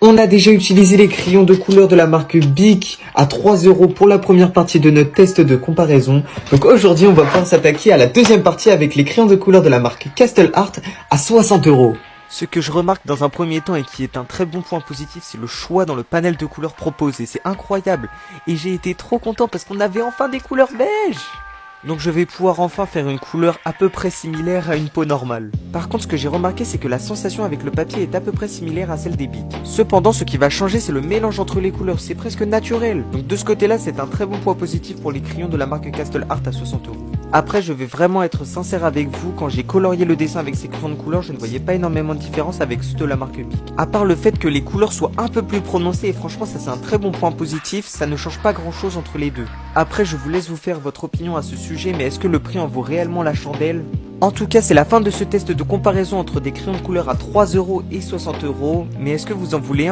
On a déjà utilisé les crayons de couleur de la marque Bic à 3 € pour la première partie de notre test de comparaison. Donc aujourd'hui, on va pouvoir s'attaquer à la deuxième partie avec les crayons de couleur de la marque Castle Art à 60 €. Ce que je remarque dans un premier temps et qui est un très bon point positif, c'est le choix dans le panel de couleurs proposé. C'est incroyable. Et j'ai été trop content parce qu'on avait enfin des couleurs beiges. Donc je vais pouvoir enfin faire une couleur à peu près similaire à une peau normale. Par contre, ce que j'ai remarqué, c'est que la sensation avec le papier est à peu près similaire à celle des Bic. Cependant, ce qui va changer, c'est le mélange entre les couleurs. C'est presque naturel. Donc de ce côté-là, c'est un très bon point positif pour les crayons de la marque Castle Art à 60 €. Après, je vais vraiment être sincère avec vous, quand j'ai colorié le dessin avec ces crayons de couleur, je ne voyais pas énormément de différence avec ceux de la marque Bic. À part le fait que les couleurs soient un peu plus prononcées, et franchement ça c'est un très bon point positif, ça ne change pas grand chose entre les deux. Après, je vous laisse vous faire votre opinion à ce sujet, mais est-ce que le prix en vaut réellement la chandelle? En tout cas, c'est la fin de ce test de comparaison entre des crayons de couleur à 3 € et 60 €, mais est-ce que vous en voulez un